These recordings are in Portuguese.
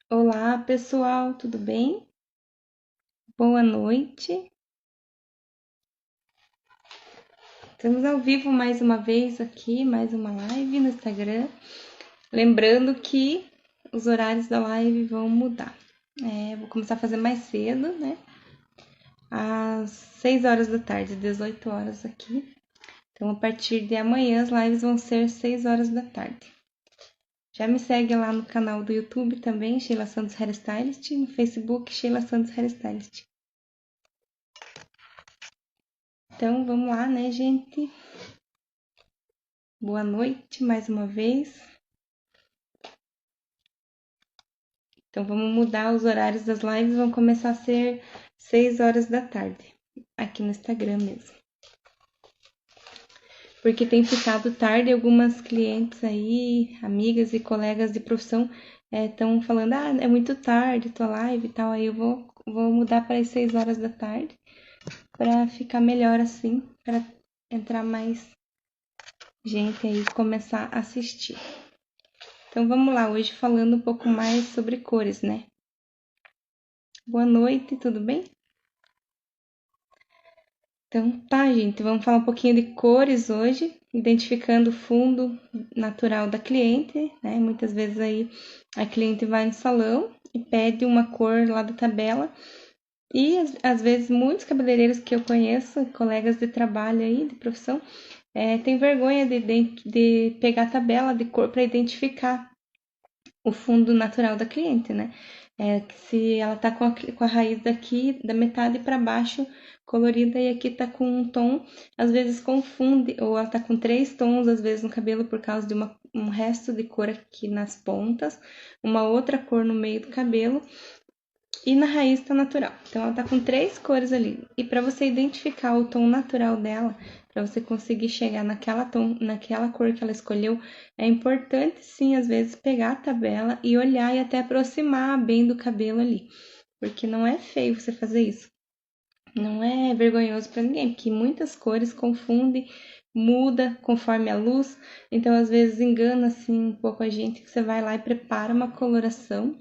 Olá, pessoal, tudo bem? Boa noite. Estamos ao vivo mais uma vez aqui, mais uma live no Instagram. Lembrando que os horários da live vão mudar. Vou começar a fazer mais cedo, né? Às 6 horas da tarde, 18 horas aqui. Então, a partir de amanhã, as lives vão ser 6 horas da tarde. Já me segue lá no canal do YouTube também, Sheila Santos Hairstylist, no Facebook, Sheila Santos Hairstylist. Então, vamos lá, né, gente? Boa noite mais uma vez. Então vamos mudar os horários das lives, vão começar a ser 6 horas da tarde, aqui no Instagram mesmo. Porque tem ficado tarde, algumas clientes aí, amigas e colegas de profissão estão falando, é muito tarde tua live e tal, aí eu vou mudar para as 6 horas da tarde, para ficar melhor assim, para entrar mais gente aí e começar a assistir. Então vamos lá, hoje falando um pouco mais sobre cores, né? Boa noite, tudo bem? Então tá, gente, vamos falar um pouquinho de cores hoje, identificando o fundo natural da cliente, né? Muitas vezes aí a cliente vai no salão e pede uma cor lá da tabela e às vezes muitos cabeleireiros que eu conheço, colegas de trabalho aí, de profissão, tem vergonha de pegar a tabela de cor para identificar o fundo natural da cliente, né? Se ela tá com a raiz daqui, da metade para baixo, colorida, e aqui tá com um tom, às vezes confunde, ou ela tá com 3 tons, às vezes no cabelo, por causa de um resto de cor aqui nas pontas, uma outra cor no meio do cabelo, e na raiz tá natural. Então ela tá com 3 cores ali. E para você identificar o tom natural dela, para você conseguir chegar naquela cor que ela escolheu, é importante sim, às vezes, pegar a tabela e olhar e até aproximar bem do cabelo ali. Porque não é feio você fazer isso. Não é vergonhoso para ninguém, porque muitas cores confundem, muda conforme a luz. Então, às vezes, engana assim um pouco a gente que você vai lá e prepara uma coloração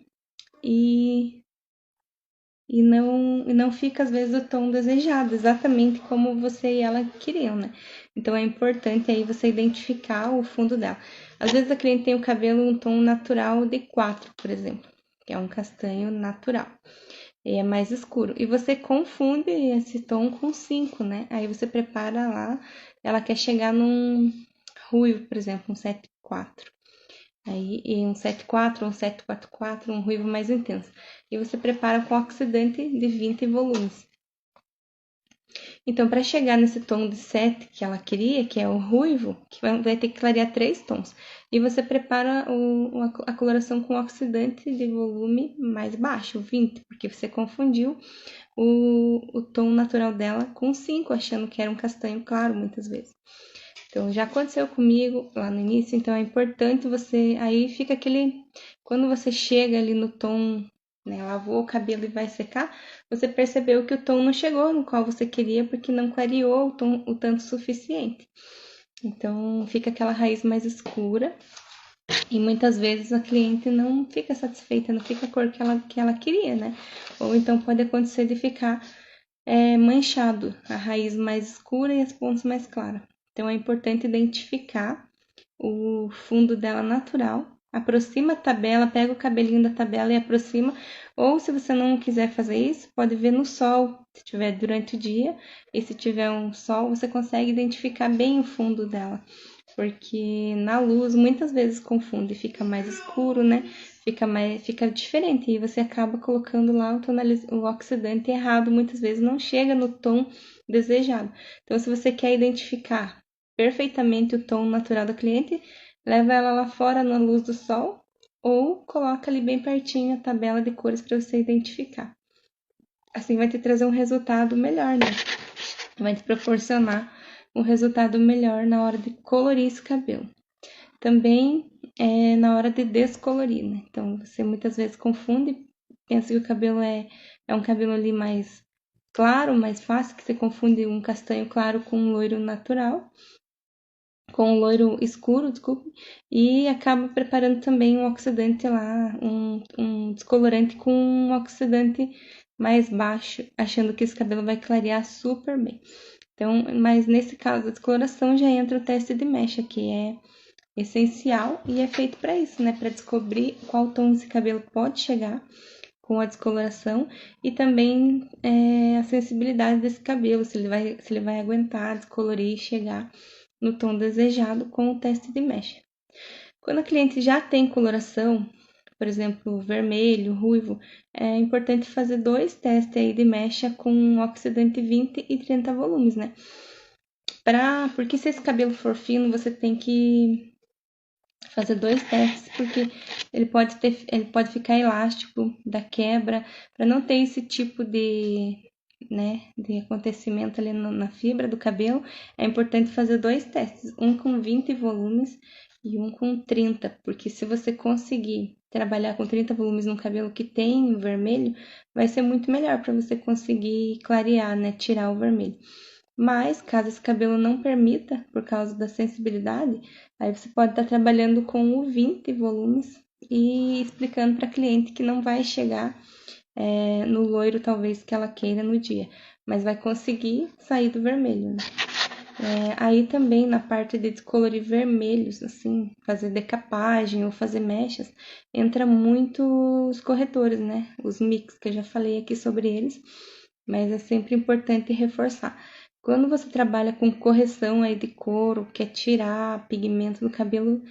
e não fica às vezes o tom desejado, exatamente como você e ela queriam, né? Então é importante aí você identificar o fundo dela. Às vezes a cliente tem o cabelo um tom natural de 4, por exemplo, que é um castanho natural. E é mais escuro. E você confunde esse tom com 5, né? Aí você prepara lá, ela quer chegar num ruivo, por exemplo, um 7/4. Aí, e um 7/4, um 7/4/4, um ruivo mais intenso. E você prepara com oxidante de 20 volumes. Então, para chegar nesse tom de 7 que ela queria, que é o ruivo, que vai ter que clarear 3 tons. E você prepara a coloração com oxidante de volume mais baixo, 20, porque você confundiu o tom natural dela com 5, achando que era um castanho claro, muitas vezes. Então, já aconteceu comigo lá no início, então é importante você. Aí fica aquele. Quando você chega ali no tom, né, lavou o cabelo e vai secar, você percebeu que o tom não chegou no qual você queria, porque não clareou o tom o tanto suficiente. Então, fica aquela raiz mais escura. E muitas vezes a cliente não fica satisfeita, não fica a cor que ela queria, né? Ou então pode acontecer de ficar manchado, a raiz mais escura e as pontas mais claras. Então é importante identificar o fundo dela natural, aproxima a tabela, pega o cabelinho da tabela e aproxima, ou se você não quiser fazer isso, pode ver no sol, se tiver durante o dia, e se tiver um sol, você consegue identificar bem o fundo dela, porque na luz muitas vezes confunde, fica mais escuro, né? Fica diferente e você acaba colocando lá o oxidante errado, muitas vezes não chega no tom desejado. Então, se você quer identificar perfeitamente o tom natural da cliente, leva ela lá fora na luz do sol ou coloca ali bem pertinho a tabela de cores para você identificar. Assim vai te trazer um resultado melhor, né? Vai te proporcionar um resultado melhor na hora de colorir esse cabelo. Também na hora de descolorir, né? Então você muitas vezes confunde, pensa que o cabelo é um cabelo ali mais claro, mais fácil, que você confunde um castanho claro com um loiro natural. com o loiro escuro, desculpe, e acaba preparando também um oxidante lá, um descolorante com um oxidante mais baixo, achando que esse cabelo vai clarear super bem. Então, mas nesse caso, a descoloração já entra o teste de mecha, que é essencial e é feito para isso, né? Para descobrir qual tom esse cabelo pode chegar com a descoloração e também a sensibilidade desse cabelo, se ele vai aguentar descolorir e chegar no tom desejado com o teste de mecha. Quando a cliente já tem coloração, por exemplo, vermelho, ruivo, é importante fazer 2 testes aí de mecha com oxidante 20 e 30 volumes, né? Porque se esse cabelo for fino, você tem que fazer 2 testes, porque ele pode ficar elástico da quebra, para não ter esse tipo de acontecimento ali na fibra do cabelo. É importante fazer 2 testes, um com 20 volumes e um com 30, porque se você conseguir trabalhar com 30 volumes no cabelo que tem vermelho, vai ser muito melhor para você conseguir clarear, né, tirar o vermelho. Mas, caso esse cabelo não permita, por causa da sensibilidade, aí você pode estar trabalhando com o 20 volumes e explicando para a cliente que não vai chegar no loiro, talvez, que ela queira no dia, mas vai conseguir sair do vermelho, né? Aí também na parte de descolorir vermelhos, assim, fazer decapagem ou fazer mechas, entra muito os corretores, né? Os mix, que eu já falei aqui sobre eles, mas é sempre importante reforçar. Quando você trabalha com correção aí de couro, quer tirar pigmento do cabelo,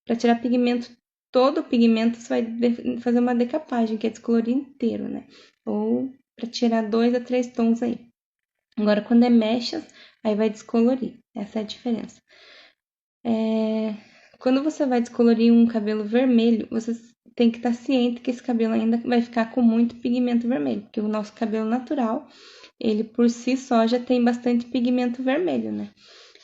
para tirar pigmento, todo o pigmento, você vai fazer uma decapagem, que é descolorir inteiro, né? Ou para tirar 2 a 3 tons aí. Agora, quando é mechas, aí vai descolorir. Essa é a diferença. Quando você vai descolorir um cabelo vermelho, você tem que estar ciente que esse cabelo ainda vai ficar com muito pigmento vermelho, porque o nosso cabelo natural, ele por si só já tem bastante pigmento vermelho, né?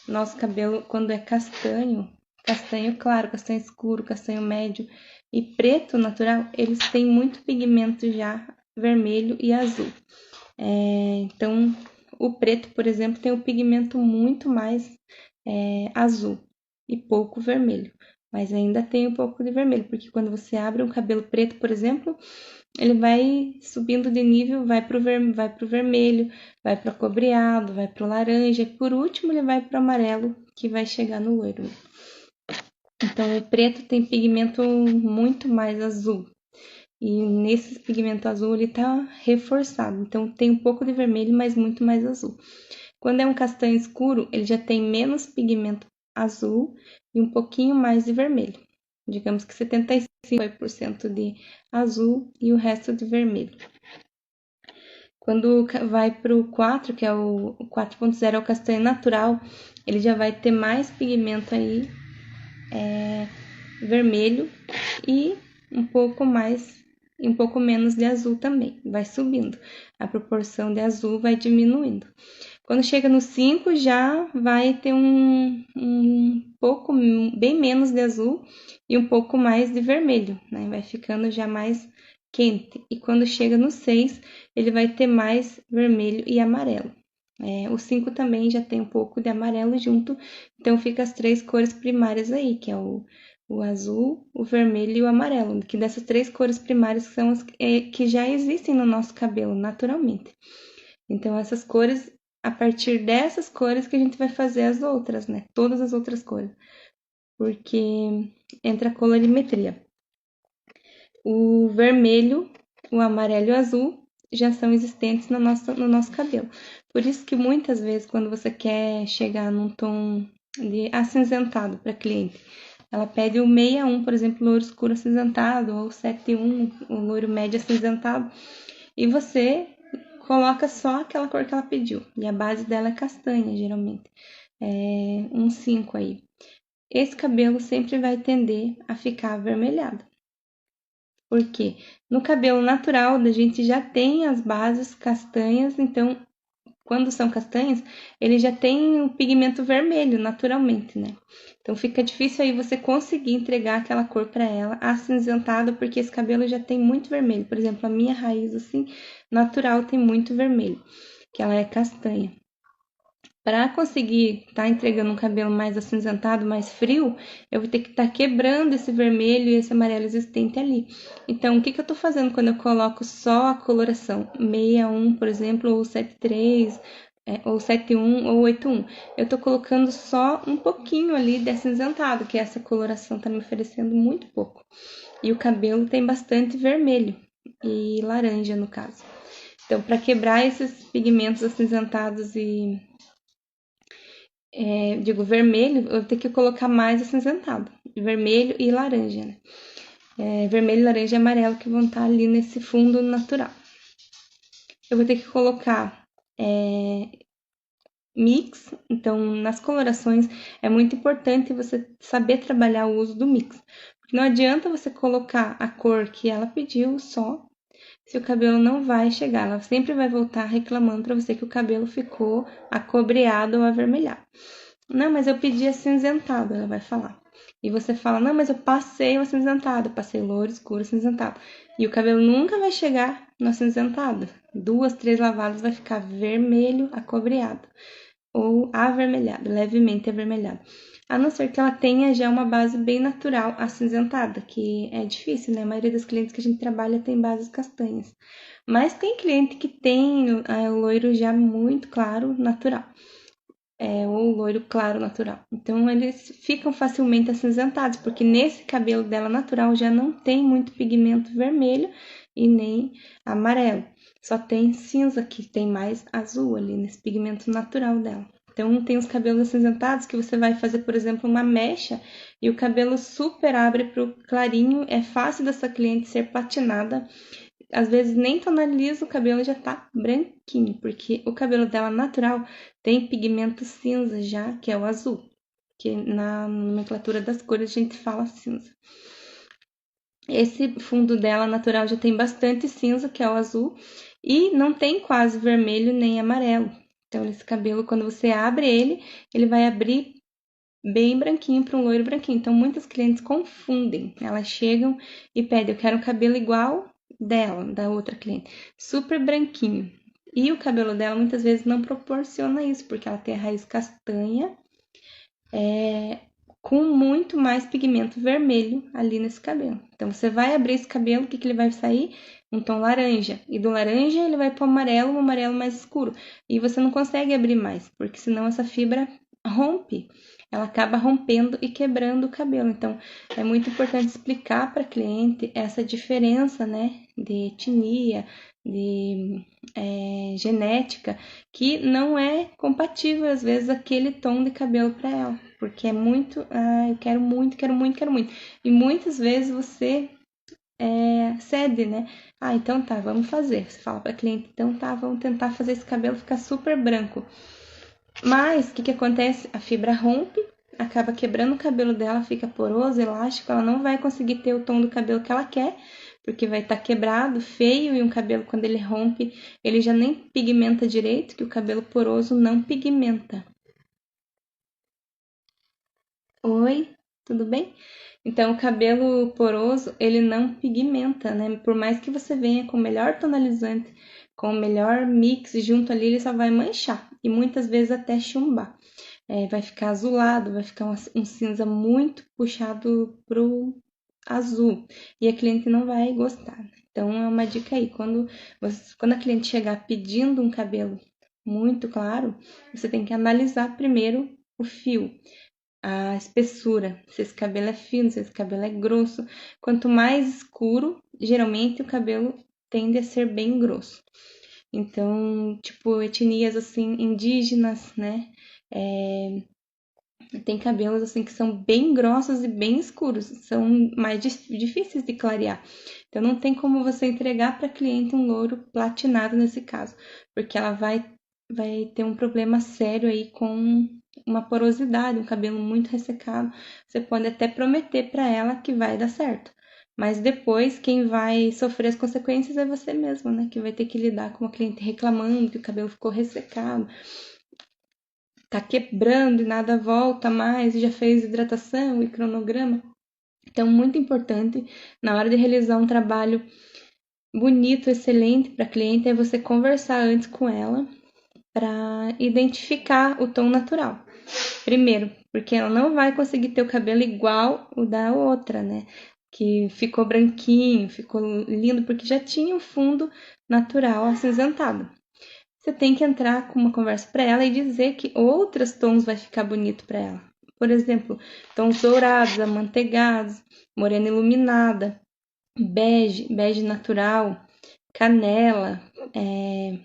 Nosso cabelo, quando é castanho, castanho claro, castanho escuro, castanho médio e preto natural, eles têm muito pigmento já vermelho e azul. Então, o preto, por exemplo, tem o pigmento muito mais azul e pouco vermelho. Mas ainda tem um pouco de vermelho, porque quando você abre um cabelo preto, por exemplo, ele vai subindo de nível, vai pro vermelho, vai para cobreado, vai pro laranja, e por último ele vai pro amarelo, que vai chegar no loiro. Então, o preto tem pigmento muito mais azul. E nesse pigmento azul ele tá reforçado. Então, tem um pouco de vermelho, mas muito mais azul. Quando é um castanho escuro, ele já tem menos pigmento azul e um pouquinho mais de vermelho. Digamos que 75% de azul e o resto de vermelho. Quando vai para o 4, que é o 4.0, é o castanho natural, ele já vai ter mais pigmento aí, vermelho e um pouco menos de azul também. Vai subindo. A proporção de azul vai diminuindo. Quando chega no 5, já vai ter um pouco, bem menos de azul e um pouco mais de vermelho, né? Vai ficando já mais quente. E quando chega no 6, ele vai ter mais vermelho e amarelo. O 5 também já tem um pouco de amarelo junto, então fica as 3 cores primárias aí, que é o azul, o vermelho e o amarelo, que dessas 3 cores primárias são as que já existem no nosso cabelo naturalmente. Então, essas cores, a partir dessas cores que a gente vai fazer as outras, né? Todas as outras cores. Porque entra a colorimetria. O vermelho, o amarelo e o azul já são existentes no nosso cabelo. Por isso que muitas vezes, quando você quer chegar num tom de acinzentado para cliente, ela pede o 61, por exemplo, loiro escuro acinzentado, ou 71, o loiro médio acinzentado, e você coloca só aquela cor que ela pediu. E a base dela é castanha, geralmente. Um 5 aí. Esse cabelo sempre vai tender a ficar avermelhado. Porque no cabelo natural, a gente já tem as bases castanhas, então, quando são castanhas, ele já tem o pigmento vermelho, naturalmente, né? Então, fica difícil aí você conseguir entregar aquela cor para ela acinzentada, porque esse cabelo já tem muito vermelho. Por exemplo, a minha raiz, assim, natural, tem muito vermelho, que ela é castanha. Para conseguir estar entregando um cabelo mais acinzentado, mais frio, eu vou ter que estar quebrando esse vermelho e esse amarelo existente ali. Então, o que eu estou fazendo quando eu coloco só a coloração 61, por exemplo, ou 73, ou 71 ou 81? Eu estou colocando só um pouquinho ali de acinzentado, que essa coloração está me oferecendo muito pouco. E o cabelo tem bastante vermelho e laranja, no caso. Então, para quebrar esses pigmentos acinzentados e digo vermelho, eu vou ter que colocar mais acinzentado. Vermelho e laranja, né? Vermelho, laranja e amarelo que vão estar ali nesse fundo natural. Eu vou ter que colocar mix, então nas colorações é muito importante você saber trabalhar o uso do mix. Porque não adianta você colocar a cor que ela pediu só, se o cabelo não vai chegar. Ela sempre vai voltar reclamando para você que o cabelo ficou acobreado ou avermelhado. Não, mas eu pedi acinzentado, ela vai falar. E você fala, não, mas eu passei o acinzentado, eu passei louro, escuro, acinzentado. E o cabelo nunca vai chegar no acinzentado. 2, 3 lavadas vai ficar vermelho, acobreado. Ou avermelhado, levemente avermelhado. A não ser que ela tenha já uma base bem natural acinzentada, que é difícil, né? A maioria dos clientes que a gente trabalha tem bases castanhas. Mas tem cliente que tem o loiro já muito claro, natural. Ou loiro claro natural. Então eles ficam facilmente acinzentados, porque nesse cabelo dela natural já não tem muito pigmento vermelho e nem amarelo. Só tem cinza, que tem mais azul ali nesse pigmento natural dela. Então tem os cabelos acinzentados que você vai fazer, por exemplo, uma mecha e o cabelo super abre para o clarinho. É fácil dessa cliente ser platinada. Às vezes nem tonaliza o cabelo e já tá branquinho, porque o cabelo dela natural tem pigmento cinza já, que é o azul, que na nomenclatura das cores a gente fala cinza. Esse fundo dela natural já tem bastante cinza, que é o azul, e não tem quase vermelho nem amarelo. Então esse cabelo, quando você abre ele, ele vai abrir bem branquinho para um loiro branquinho. Então muitas clientes confundem. Elas chegam e pedem, eu quero um cabelo igual dela, da outra cliente, super branquinho. E o cabelo dela muitas vezes não proporciona isso, porque ela tem a raiz castanha, com muito mais pigmento vermelho ali nesse cabelo. Então você vai abrir esse cabelo, o que ele vai sair? Um tom laranja. E do laranja ele vai para o amarelo, um amarelo mais escuro. E você não consegue abrir mais, porque senão essa fibra rompe. Ela acaba rompendo e quebrando o cabelo. Então, é muito importante explicar para a cliente essa diferença, né, de etnia, de genética, que não é compatível, às vezes, aquele tom de cabelo para ela. Porque é muito, eu quero muito, quero muito, quero muito. E muitas vezes você cede, né? Então tá, vamos fazer. Você fala para a cliente, então tá, vamos tentar fazer esse cabelo ficar super branco. Mas, o que acontece? A fibra rompe, acaba quebrando o cabelo dela, fica poroso, elástico, ela não vai conseguir ter o tom do cabelo que ela quer, porque vai estar quebrado, feio, e um cabelo, quando ele rompe, ele já nem pigmenta direito, que o cabelo poroso não pigmenta. Oi, tudo bem? Então, o cabelo poroso, ele não pigmenta, né? Por mais que você venha com o melhor tonalizante, com o melhor mix junto ali, ele só vai manchar e muitas vezes até chumbar. Vai ficar azulado, vai ficar um cinza muito puxado pro azul e a cliente não vai gostar. Então, é uma dica aí, quando a cliente chegar pedindo um cabelo muito claro, você tem que analisar primeiro o fio, a espessura, se esse cabelo é fino, se esse cabelo é grosso. Quanto mais escuro, geralmente o cabelo tende a ser bem grosso. Então, tipo, etnias assim, indígenas, né? Tem cabelos assim que são bem grossos e bem escuros, são mais difíceis de clarear. Então não tem como você entregar para cliente um louro platinado nesse caso, porque ela vai ter um problema sério aí com uma porosidade, um cabelo muito ressecado. Você pode até prometer para ela que vai dar certo, mas depois quem vai sofrer as consequências é você mesmo, né? Que vai ter que lidar com a cliente reclamando que o cabelo ficou ressecado, tá quebrando e nada volta mais, já fez hidratação e cronograma. Então, muito importante na hora de realizar um trabalho bonito, excelente para a cliente, é você conversar antes com ela para identificar o tom natural. Primeiro, porque ela não vai conseguir ter o cabelo igual o da outra, né? Que ficou branquinho, ficou lindo, porque já tinha um fundo natural acinzentado. Você tem que entrar com uma conversa para ela e dizer que outros tons vai ficar bonito para ela. Por exemplo, tons dourados, amanteigados, morena iluminada, bege natural, canela,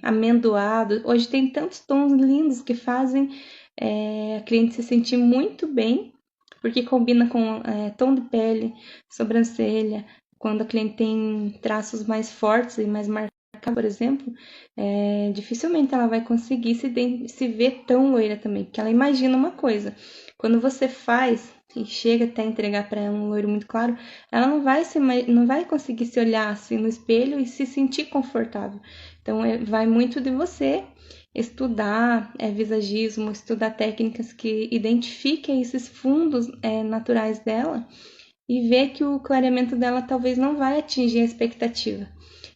amendoado. Hoje tem tantos tons lindos que fazem a cliente se sentir muito bem, porque combina com tom de pele, sobrancelha. Quando a cliente tem traços mais fortes e mais marcados, por exemplo, dificilmente ela vai conseguir se ver tão loira também, porque ela imagina uma coisa. Quando você faz e chega até entregar para ela um loiro muito claro, ela não vai conseguir se olhar assim no espelho e se sentir confortável. Então, vai muito de você estudar visagismo, estudar técnicas que identifiquem esses fundos naturais dela e ver que o clareamento dela talvez não vai atingir a expectativa.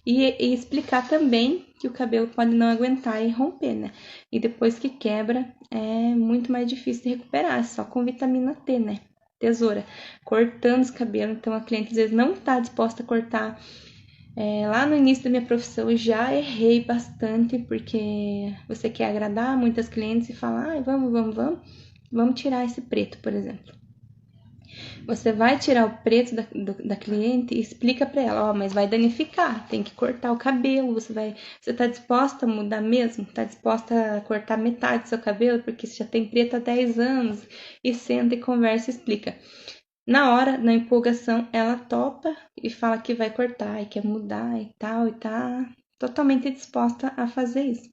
E explicar também que o cabelo pode não aguentar e romper, né? E depois que quebra, é muito mais difícil de recuperar, só com vitamina T, né? Tesoura, cortando os cabelos. Então a cliente às vezes não está disposta a cortar. Lá no início da minha profissão eu já errei bastante, porque você quer agradar muitas clientes e falar, vamos tirar esse preto, por exemplo. Você vai tirar o preto da cliente e explica para ela, mas vai danificar, tem que cortar o cabelo, você tá disposta a mudar mesmo? Tá disposta a cortar metade do seu cabelo, porque você já tem preto há 10 anos, e senta e conversa e explica. Na hora, na empolgação, ela topa e fala que vai cortar e quer mudar e tal, e tá totalmente disposta a fazer isso.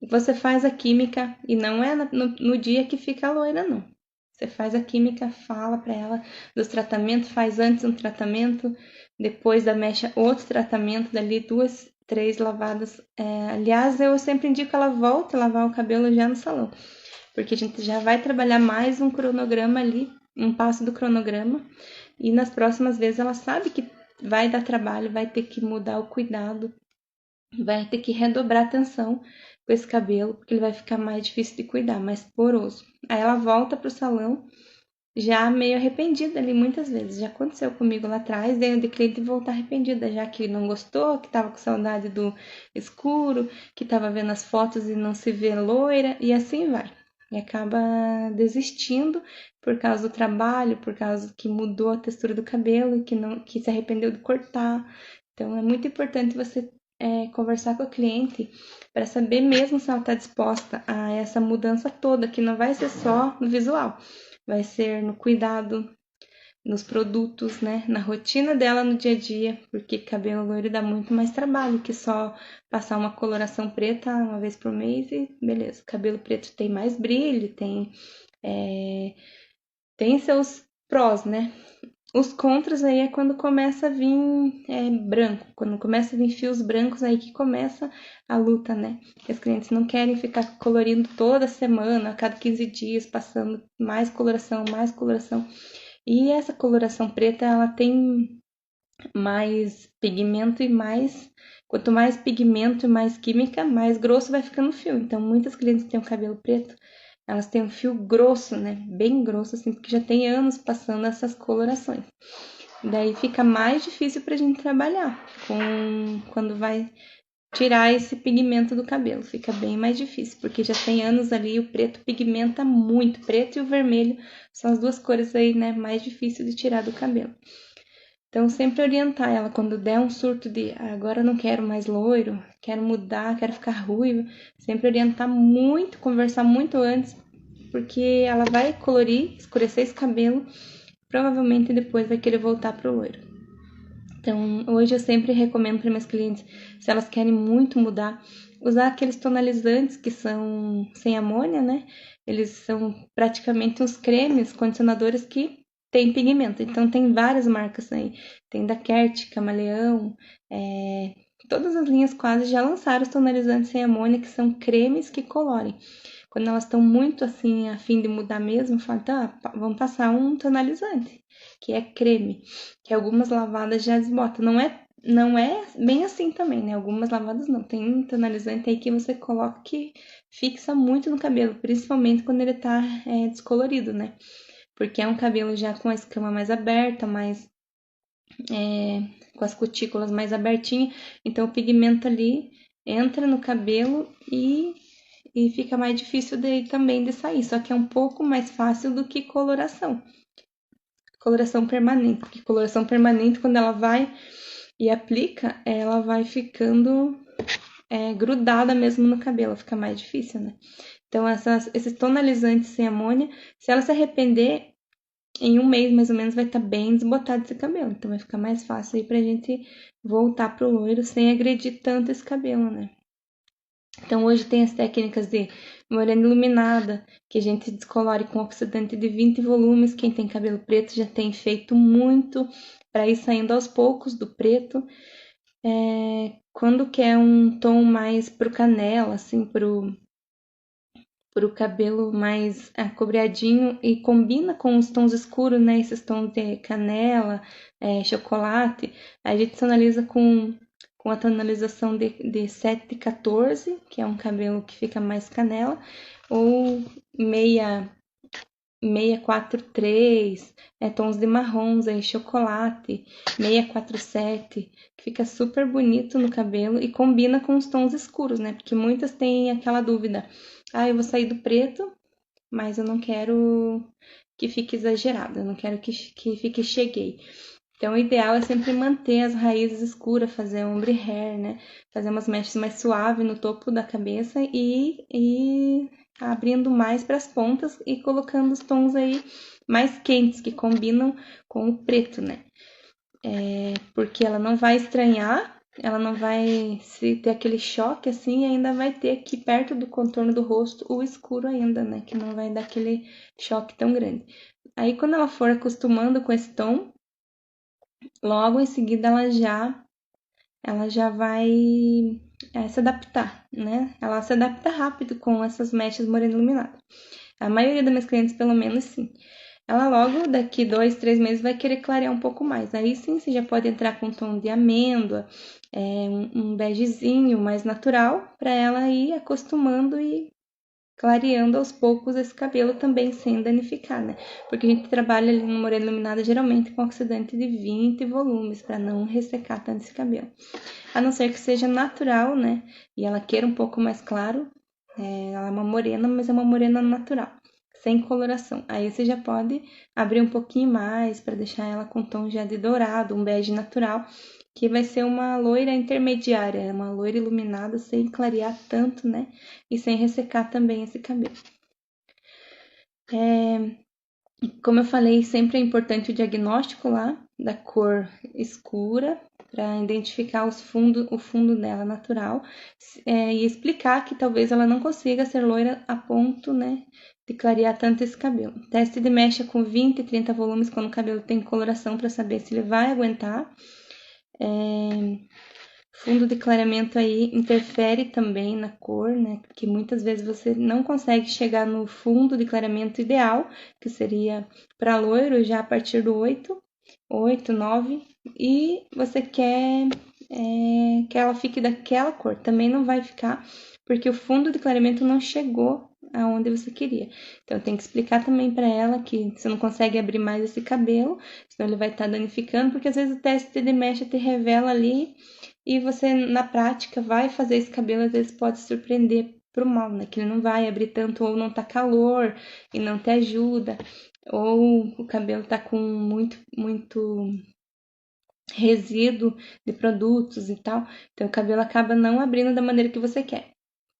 Você faz a química e não é no dia que fica loira, não. Você faz a química, fala para ela dos tratamentos, faz antes um tratamento, depois da mecha outro tratamento, dali 2, 3 lavadas. Aliás, eu sempre indico ela volta a lavar o cabelo já no salão, porque a gente já vai trabalhar mais um cronograma ali, um passo do cronograma, e nas próximas vezes ela sabe que vai dar trabalho, vai ter que mudar o cuidado, vai ter que redobrar atenção com esse cabelo, porque ele vai ficar mais difícil de cuidar, mais poroso. Aí ela volta pro salão já meio arrependida ali muitas vezes. Já aconteceu comigo lá atrás, daí de cliente voltar arrependida, já que não gostou, que tava com saudade do escuro, que tava vendo as fotos e não se vê loira, e assim vai. E acaba desistindo por causa do trabalho, por causa que mudou a textura do cabelo e que se arrependeu de cortar. Então é muito importante você conversar com a cliente para saber mesmo se ela está disposta a essa mudança toda, que não vai ser só no visual, vai ser no cuidado, nos produtos, né? Na rotina dela no dia a dia, porque cabelo loiro dá muito mais trabalho que só passar uma coloração preta uma vez por mês e beleza. Cabelo preto tem mais brilho, tem seus prós, né? Os contras aí é quando começa a vir branco, quando começa a vir fios brancos aí que começa a luta, né? Que os clientes não querem ficar colorindo toda semana, a cada 15 dias, passando mais coloração, mais coloração. E essa coloração preta, ela tem mais pigmento e quanto mais pigmento e mais química, mais grosso vai ficando o fio. Então, muitas clientes que têm o cabelo preto, elas têm um fio grosso, né? Bem grosso, assim, porque já tem anos passando essas colorações. Daí fica mais difícil pra gente trabalhar quando vai tirar esse pigmento do cabelo. Fica bem mais difícil, porque já tem anos ali e o preto pigmenta muito. Preto e o vermelho são as duas cores aí, né? Mais difíceis de tirar do cabelo. Então, sempre orientar ela quando der um surto de agora não quero mais loiro, quero mudar, quero ficar ruiva. Sempre orientar muito, conversar muito antes, porque ela vai colorir, escurecer esse cabelo, provavelmente depois vai querer voltar pro loiro. Então, hoje eu sempre recomendo para minhas clientes, se elas querem muito mudar, usar aqueles tonalizantes que são sem amônia, né? Eles são praticamente uns cremes, condicionadores que tem pigmento. Então tem várias marcas aí. Tem da Kert, Camaleão, todas as linhas quase já lançaram os tonalizantes sem amônia, que são cremes que colorem. Quando elas estão muito assim, a fim de mudar mesmo, falam, tá, vamos passar um tonalizante, que é creme, que algumas lavadas já desbota. Não é não é bem assim também, né? Algumas lavadas não. Tem um tonalizante aí que você coloca que fixa muito no cabelo, principalmente quando ele tá descolorido, né? Porque é um cabelo já com a escama mais aberta, com as cutículas mais abertinhas, então o pigmento ali entra no cabelo e fica mais difícil também de sair, só que é um pouco mais fácil do que coloração permanente, porque coloração permanente, quando ela vai e aplica, ela vai ficando grudada mesmo no cabelo, fica mais difícil, né? Então, esses tonalizantes sem amônia, se ela se arrepender, em um mês mais ou menos vai estar bem desbotado esse cabelo. Então, vai ficar mais fácil aí pra gente voltar pro loiro sem agredir tanto esse cabelo, né? Então, hoje tem as técnicas de morena iluminada, que a gente descolore com oxidante de 20 volumes. Quem tem cabelo preto já tem feito muito para ir saindo aos poucos do preto. Quando quer um tom mais pro canela, assim, pro cabelo mais cobreadinho e combina com os tons escuros, né? Esses tons de canela, chocolate. A gente tonaliza com a tonalização de 714, que é um cabelo que fica mais canela, ou 643, tons de marrons aí, chocolate, 647, que fica super bonito no cabelo e combina com os tons escuros, né? Porque muitas têm aquela dúvida, eu vou sair do preto, mas eu não quero que fique exagerado, eu não quero que fique cheguei. Então, o ideal é sempre manter as raízes escuras, fazer ombre hair, né? Fazer umas mechas mais suaves no topo da cabeça e abrindo mais para as pontas e colocando os tons aí mais quentes, que combinam com o preto, né? Porque ela não vai estranhar, ela não vai se ter aquele choque assim, e ainda vai ter aqui perto do contorno do rosto o escuro ainda, né? Que não vai dar aquele choque tão grande. Aí, quando ela for acostumando com esse tom, logo em seguida ela já vai se adaptar, né? Ela se adapta rápido com essas mechas morena iluminada. A maioria das minhas clientes, pelo menos, sim. Ela logo, daqui 2, 3 meses, vai querer clarear um pouco mais. Aí sim, você já pode entrar com um tom de amêndoa, um begezinho mais natural, para ela ir acostumando e clareando aos poucos esse cabelo também sem danificar, né? Porque a gente trabalha ali no morena iluminada geralmente com oxidante de 20 volumes para não ressecar tanto esse cabelo. A não ser que seja natural, né? E ela queira um pouco mais claro. Ela é uma morena, mas é uma morena natural, sem coloração. Aí você já pode abrir um pouquinho mais para deixar ela com tom já de dourado, um bege natural, que vai ser uma loira intermediária, uma loira iluminada sem clarear tanto, né? E sem ressecar também esse cabelo. Como eu falei, sempre é importante o diagnóstico lá da cor escura para identificar o fundo dela natural e explicar que talvez ela não consiga ser loira a ponto, né, de clarear tanto esse cabelo. Teste de mecha com 20 e 30 volumes quando o cabelo tem coloração para saber se ele vai aguentar. Fundo de clareamento aí interfere também na cor, né? Porque muitas vezes você não consegue chegar no fundo de clareamento ideal, que seria para loiro já a partir do 8, 9, e você quer que ela fique daquela cor. Também não vai ficar, porque o fundo de clareamento não chegou aonde você queria. Então tem que explicar também para ela que você não consegue abrir mais esse cabelo, senão ele vai estar danificando, porque às vezes o teste de mecha te revela ali e você, na prática, vai fazer esse cabelo, às vezes pode surpreender pro mal, né? Que ele não vai abrir tanto, ou não tá calor e não te ajuda, ou o cabelo tá com muito resíduo de produtos e tal. Então, o cabelo acaba não abrindo da maneira que você quer.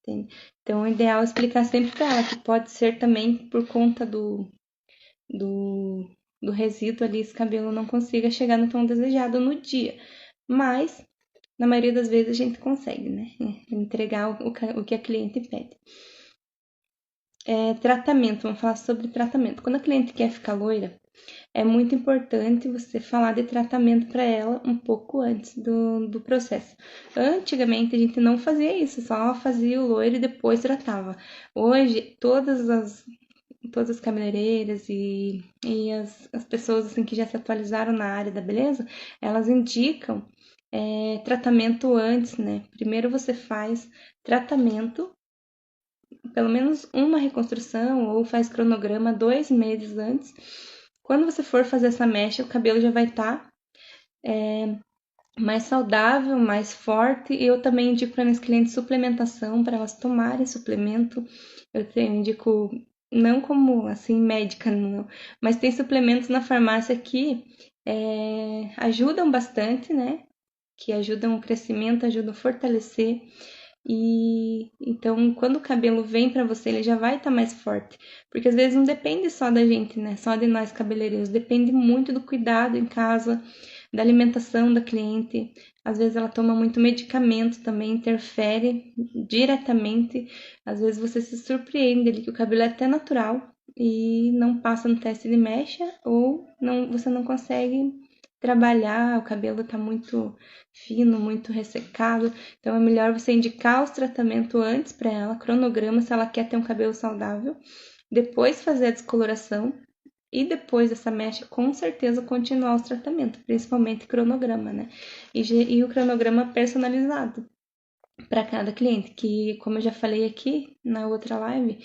Entende? Então, o ideal é explicar sempre para ela que pode ser também por conta do, do resíduo ali, esse cabelo não consiga chegar no tom desejado no dia. Mas na maioria das vezes a gente consegue, né? Entregar o que a cliente pede. Tratamento, vamos falar sobre tratamento. Quando a cliente quer ficar loira, é muito importante você falar de tratamento para ela um pouco antes do processo. Antigamente a gente não fazia isso, só fazia o loiro e depois tratava. Hoje, todas as cabeleireiras e as pessoas assim, que já se atualizaram na área da beleza, elas indicam tratamento antes, né? Primeiro você faz tratamento, pelo menos uma reconstrução, ou faz cronograma 2 meses antes. Quando você for fazer essa mecha, o cabelo já vai estar mais saudável, mais forte. E eu também indico para minhas clientes suplementação, para elas tomarem suplemento. Indico, não como assim médica, não, mas tem suplementos na farmácia que ajudam bastante, né? Que ajudam o crescimento, ajudam a fortalecer. E então, quando o cabelo vem para você, ele já vai estar mais forte. Porque às vezes não depende só da gente, né? Só de nós cabeleireiros. Depende muito do cuidado em casa, da alimentação da cliente. Às vezes ela toma muito medicamento também, interfere diretamente. Às vezes você se surpreende ali que o cabelo é até natural e não passa no teste de mecha, ou não, você não consegue trabalhar, o cabelo está muito fino, muito ressecado. Então é melhor você indicar os tratamentos antes para ela, cronograma se ela quer ter um cabelo saudável, depois fazer a descoloração e depois dessa mecha com certeza continuar os tratamentos, principalmente cronograma, né? E o cronograma personalizado para cada cliente, que como eu já falei aqui na outra live,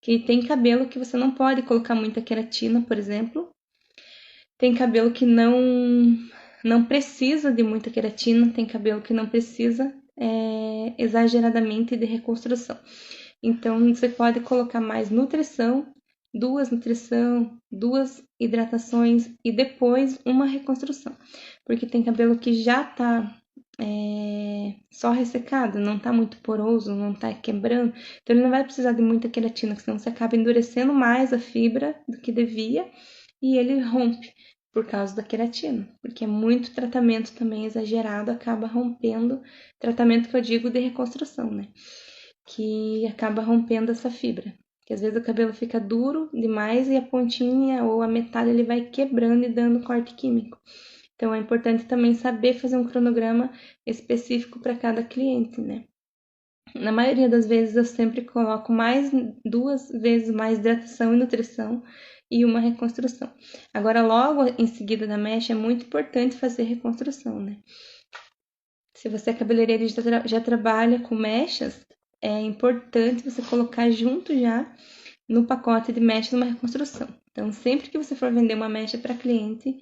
que tem cabelo que você não pode colocar muita queratina, por exemplo. Tem cabelo que não precisa de muita queratina, tem cabelo que não precisa exageradamente de reconstrução. Então, você pode colocar mais nutrição, duas hidratações e depois uma reconstrução. Porque tem cabelo que já tá só ressecado, não tá muito poroso, não tá quebrando. Então, ele não vai precisar de muita queratina, senão você acaba endurecendo mais a fibra do que devia e ele rompe por causa da queratina, porque é muito tratamento também exagerado, acaba rompendo, tratamento que eu digo de reconstrução, né? Que acaba rompendo essa fibra. Que às vezes o cabelo fica duro demais e a pontinha ou a metade ele vai quebrando e dando corte químico. Então é importante também saber fazer um cronograma específico para cada cliente, né? Na maioria das vezes eu sempre coloco duas vezes mais hidratação e nutrição e uma reconstrução. Agora, logo em seguida da mecha, é muito importante fazer reconstrução, né? Se você é cabeleireiro e já trabalha com mechas, é importante você colocar junto já no pacote de mechas uma reconstrução. Então, sempre que você for vender uma mecha para cliente,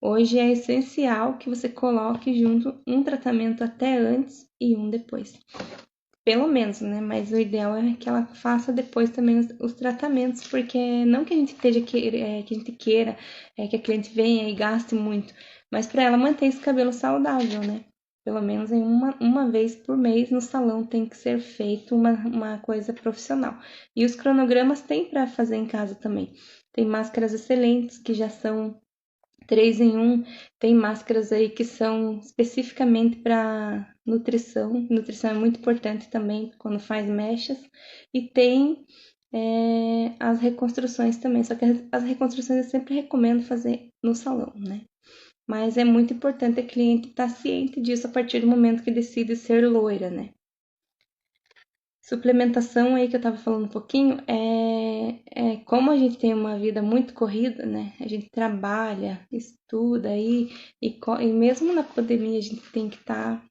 hoje é essencial que você coloque junto um tratamento até antes e um depois. Pelo menos, né? Mas o ideal é que ela faça depois também os tratamentos, porque não que a gente que a gente queira que a cliente venha e gaste muito, mas para ela manter esse cabelo saudável, né? Pelo menos em uma vez por mês no salão tem que ser feito uma coisa profissional. E os cronogramas tem para fazer em casa também. Tem máscaras excelentes que já são 3 em 1, tem máscaras aí que são especificamente para nutrição. Nutrição é muito importante também quando faz mechas. E tem as reconstruções também, só que as reconstruções eu sempre recomendo fazer no salão, né? Mas é muito importante a cliente estar ciente disso a partir do momento que decide ser loira, né? Suplementação aí que eu tava falando um pouquinho, como a gente tem uma vida muito corrida, né? A gente trabalha, estuda aí, e mesmo na pandemia a gente tem que estar,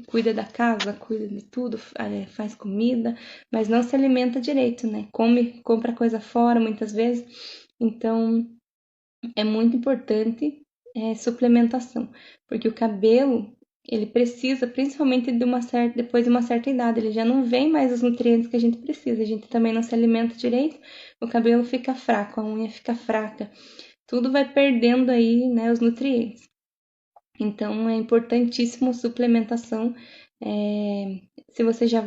cuida da casa, cuida de tudo, faz comida, mas não se alimenta direito, né? Compra coisa fora muitas vezes, então é muito importante suplementação, porque o cabelo ele precisa, principalmente depois de uma certa idade, ele já não vem mais os nutrientes que a gente precisa, a gente também não se alimenta direito, o cabelo fica fraco, a unha fica fraca, tudo vai perdendo aí, né, os nutrientes. Então é importantíssimo suplementação. Se você já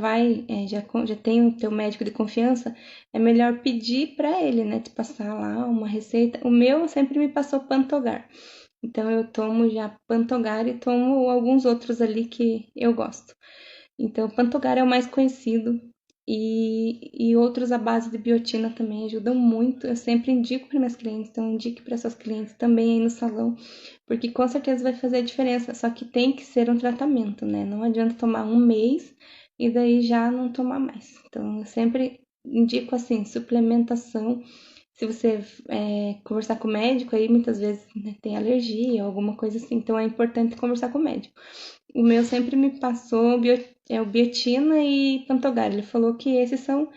tem o teu médico de confiança, é melhor pedir para ele, né, te passar lá uma receita. O meu sempre me passou Pantogar. Então eu tomo já Pantogar e tomo alguns outros ali que eu gosto. Então Pantogar é o mais conhecido e outros à base de biotina também ajudam muito. Eu sempre indico para minhas clientes, então indique para seus clientes também aí no salão, porque com certeza vai fazer a diferença. Só que tem que ser um tratamento, né? Não adianta tomar um mês e daí já não tomar mais. Então eu sempre indico assim, suplementação se você conversar com o médico, aí muitas vezes, né, tem alergia ou alguma coisa assim, então é importante conversar com o médico. O meu sempre me passou o biotina e Pantogar. Ele falou que esses são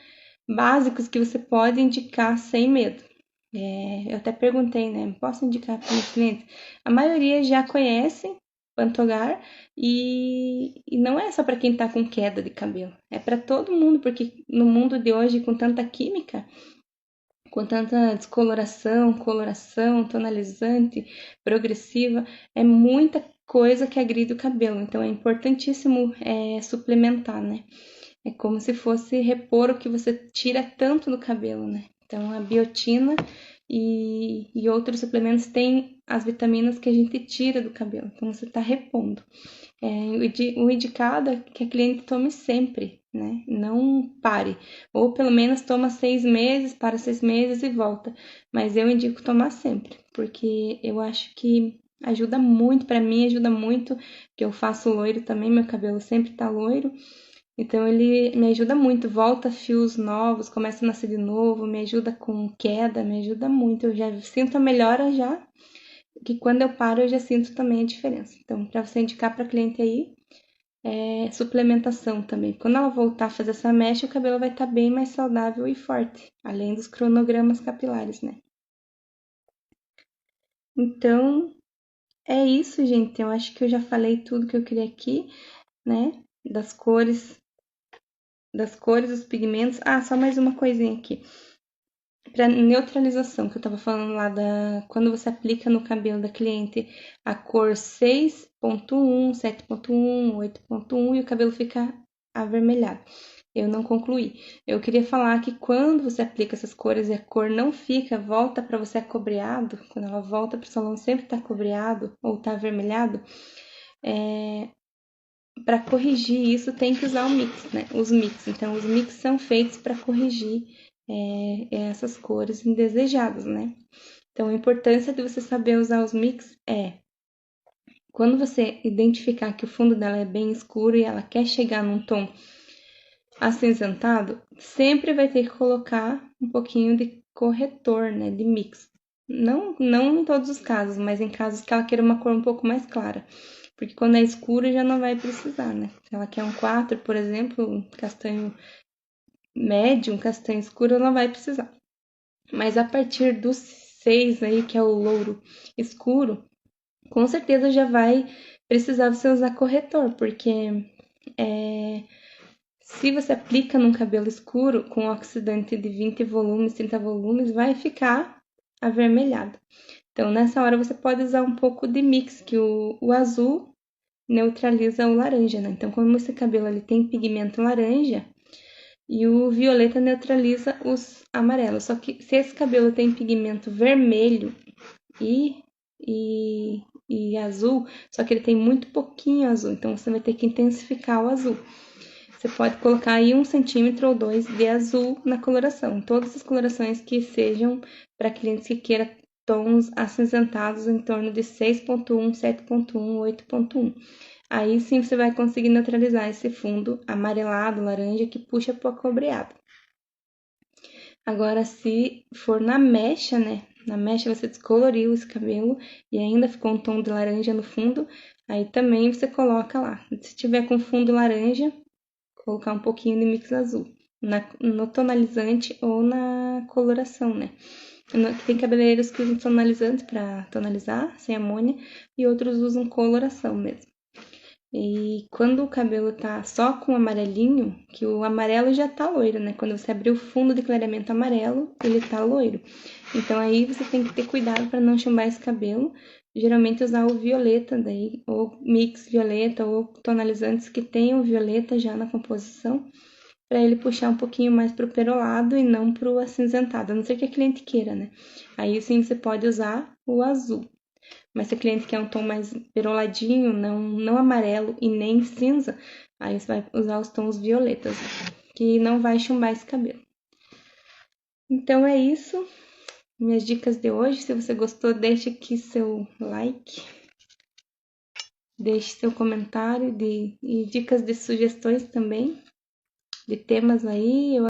básicos que você pode indicar sem medo. Eu até perguntei, né? Posso indicar para os clientes? A maioria já conhece Pantogar e não é só para quem está com queda de cabelo, é para todo mundo, porque no mundo de hoje, com tanta química, com tanta descoloração, coloração, tonalizante, progressiva, é muita coisa que agride o cabelo. Então é importantíssimo suplementar, né? É como se fosse repor o que você tira tanto do cabelo, né? Então a biotina e outros suplementos têm as vitaminas que a gente tira do cabelo. Então você está repondo. O indicado é que a cliente tome sempre, né? Não pare. Ou pelo menos toma 6 meses, para 6 meses e volta. Mas eu indico tomar sempre, porque eu acho que ajuda muito, para mim ajuda muito, que eu faço loiro também, meu cabelo sempre tá loiro. Então ele me ajuda muito, volta fios novos, começa a nascer de novo, me ajuda com queda, me ajuda muito. Eu já sinto a melhora já, que quando eu paro eu já sinto também a diferença. Então, para você indicar para cliente aí, suplementação também. Quando ela voltar a fazer essa mecha, o cabelo vai estar bem mais saudável e forte, além dos cronogramas capilares, né? Então, é isso, gente. Eu acho que eu já falei tudo que eu queria aqui, né? Das cores, dos pigmentos. Ah, só mais uma coisinha aqui. Para neutralização, que eu tava falando lá quando você aplica no cabelo da cliente a cor 6.1, 7.1, 8.1 e o cabelo fica avermelhado. Eu não concluí. Eu queria falar que quando você aplica essas cores e a cor não fica, volta para você acobreado, quando ela volta para o salão sempre tá acobreado ou tá avermelhado, para corrigir isso tem que usar o mix, né? Os mix. Então, os mix são feitos para corrigir essas cores indesejadas, né? Então, a importância de você saber usar os mix é quando você identificar que o fundo dela é bem escuro e ela quer chegar num tom acinzentado, sempre vai ter que colocar um pouquinho de corretor, né, de mix. Não em todos os casos, mas em casos que ela queira uma cor um pouco mais clara. Porque quando é escuro já não vai precisar, né? Se ela quer um 4, por exemplo, um castanho médio, um castanho escuro, ela vai precisar. Mas a partir dos 6 aí, que é o louro escuro, com certeza já vai precisar você usar corretor, porque se você aplica num cabelo escuro com oxidante de 20 volumes, 30 volumes, vai ficar avermelhado. Então, nessa hora, você pode usar um pouco de mix, que o azul neutraliza o laranja, né? Então, como esse cabelo ele tem pigmento laranja e o violeta neutraliza os amarelos. Só que se esse cabelo tem pigmento vermelho e, e azul, só que ele tem muito pouquinho azul, então você vai ter que intensificar o azul. Você pode colocar aí 1 centímetro ou 2 de azul na coloração. Todas as colorações que sejam para clientes que queiram tons acinzentados em torno de 6.1, 7.1, 8.1. Aí sim você vai conseguir neutralizar esse fundo amarelado, laranja, que puxa pro acobreado. Agora, se for na mecha, né? Na mecha você descoloriu esse cabelo e ainda ficou um tom de laranja no fundo, aí também você coloca lá. Se tiver com fundo laranja, colocar um pouquinho de mix azul no tonalizante ou na coloração, né? Tem cabeleireiros que usam tonalizante para tonalizar, sem amônia, e outros usam coloração mesmo. E quando o cabelo tá só com amarelinho, que o amarelo já tá loiro, né? Quando você abrir o fundo de clareamento amarelo, ele tá loiro. Então aí você tem que ter cuidado para não chumbar esse cabelo. Geralmente usar o violeta daí, ou mix violeta, ou tonalizantes que tenham violeta já na composição, para ele puxar um pouquinho mais pro perolado e não pro acinzentado, a não ser que a cliente queira, né? Aí sim você pode usar o azul. Mas se a cliente quer um tom mais peroladinho, não amarelo e nem cinza, aí você vai usar os tons violetas, que não vai chumbar esse cabelo. Então é isso, minhas dicas de hoje. Se você gostou, deixe aqui seu like, deixe seu comentário e dicas de sugestões também, de temas aí.